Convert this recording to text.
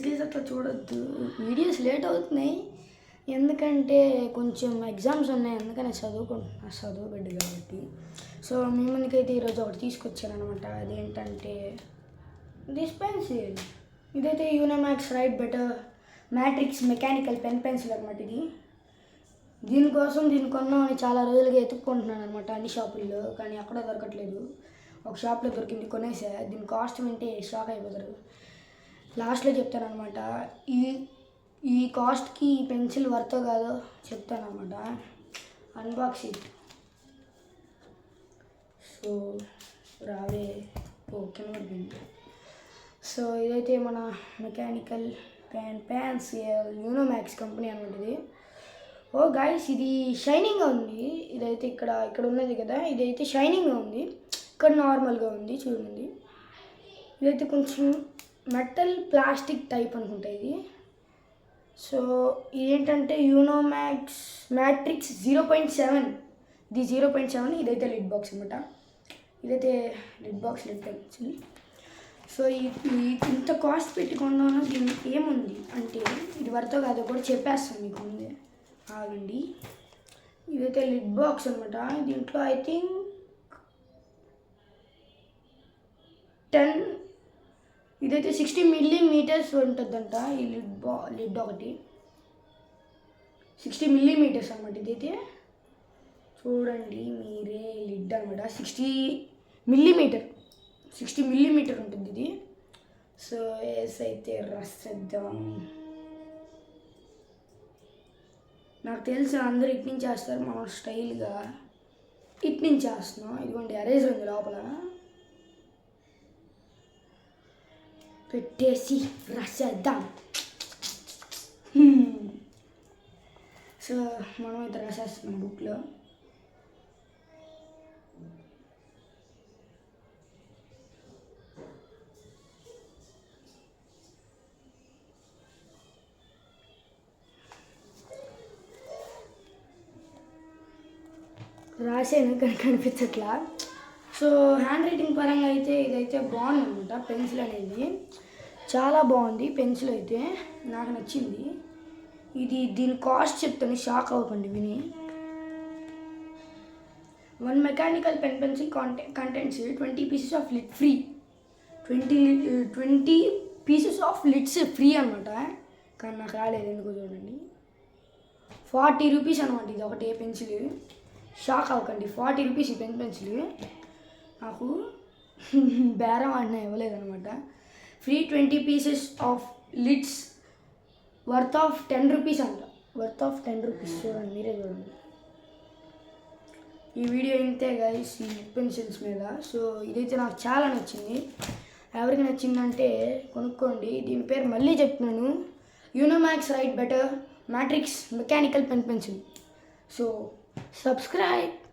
గీస్ అట్లా చూడొద్దు. Videos late అవుతున్నాయి ఎందుకంటే కొంచెం ఎగ్జామ్స్ ఉన్నాయి, అందుకని చదువుకుంటున్నా, చదువు బిడ్డ కాబట్టి. సో మీ ముందుకైతే ఈరోజు ఒకటి తీసుకొచ్చానమాట. అదేంటంటే దిస్ పెన్సిల్. ఇదైతే Unomax write better matrix mechanical pencil అనమాట. దీన్ని కొన్నామని చాలా రోజులుగా ఎత్తుక్కుంటున్నాను అనమాట అన్ని షాపుల్లో, కానీ అక్కడ దొరకట్లేదు. ఒక షాప్లో దొరికింది, కొనేసా. దీని కాస్ట్ వింటే షాక్ అయిపోతారు. లాస్ట్లో చెప్తాను అనమాట. ఈ కాస్ట్కి ఈ పెన్సిల్ వర్తో కాదో చెప్తాను అనమాట. అన్బాక్సింగ్. సో రావే ఓకే పడిపోయింది. సో ఇదైతే మన మెకానికల్ పెన్సిల్ యూనోమాక్స్ కంపెనీ అనమాట. ఇది ఓ గైస్, ఇది షైనింగ్గా ఉంది. ఇదైతే ఇక్కడ ఉన్నది కదా, ఇదైతే షైనింగ్గా ఉంది, ఇక్కడ నార్మల్గా ఉంది. చూడండి, ఇదైతే కొంచెం మెటల్ ప్లాస్టిక్ టైప్ అనుకుంటా ఇది. సో ఇదేంటంటే యూనోమాక్స్ మ్యాట్రిక్స్ 0.7. ఇది 0.7. ఇదైతే లిడ్ బాక్స్ అనమాట. ఇదైతే లిడ్ పెన్సిల్. సో ఇంత కాస్ట్ పెట్టుకున్నాను. దీనికి ఏముంది అంటే ఇది వర్తో కాదో కూడా చెప్పేస్తాను మీకు ముందే, ఆగండి. ఇదైతే లిడ్ బాక్స్ అనమాట. దీంట్లో ఐ థింక్ 10, ఇదైతే 60 మిల్లీమీటర్స్ ఉంటుందంట ఈ లిడ్ ఒకటి. 60 మిల్లీమీటర్స్ అనమాట. ఇదైతే చూడండి మీరే, లిడ్ అనమాట. 60 మిల్లీమీటర్ ఉంటుంది ఇది. సో ఎస్ అయితే రసేద్దాం. నాకు తెలుసు అందరూ ఇటు నుంచి చేస్తారు, మనం స్టైల్గా ఇటు నుంచి చేస్తున్నాం. ఇదిగోండి ఎరేజర్ ఉంది లోపల, పెట్టేసి రాసేద్దాం. సో మనం అయితే రాసేస్తున్నాం బుక్లో. రాసాను కానీ కనిపించట్లా. సో హ్యాండ్ రైటింగ్ పరంగా అయితే ఇదైతే బాగుందన్నమాట. పెన్సిల్ అనేది చాలా బాగుంది. పెన్సిల్ అయితే నాకు నచ్చింది. దీని కాస్ట్ చెప్తాను, షాక్ అవ్వకండి విని. 1 mechanical pencil contents 20 pieces of lid free. 20 pieces of lids free అనమాట. కానీ నాకు రాలేదు ఎందుకు చూడండి. 40 రూపీస్ అనమాట ఇది ఒకటే పెన్సిల్. షాక్ అవ్వకండి, 40 రూపీస్ ఈ పెన్సిల్. నాకు బేరం అన్న ఇవ్వలేదనమాట. Free 20 pieces of lids worth of 10 rupees అంట. Worth of 10 rupees. చూడండి, మీరే చూడండి. ఈ వీడియో ఇంతే గైస్ ఈ పెన్సిల్స్ మీద. సో ఇదైతే నాకు చాలా నచ్చింది. ఎవరికి నచ్చిందంటే కొనుక్కోండి. దీని పేరు మళ్ళీ చెప్తున్నాను, Unomax write better matrix mechanical pencil. So subscribe.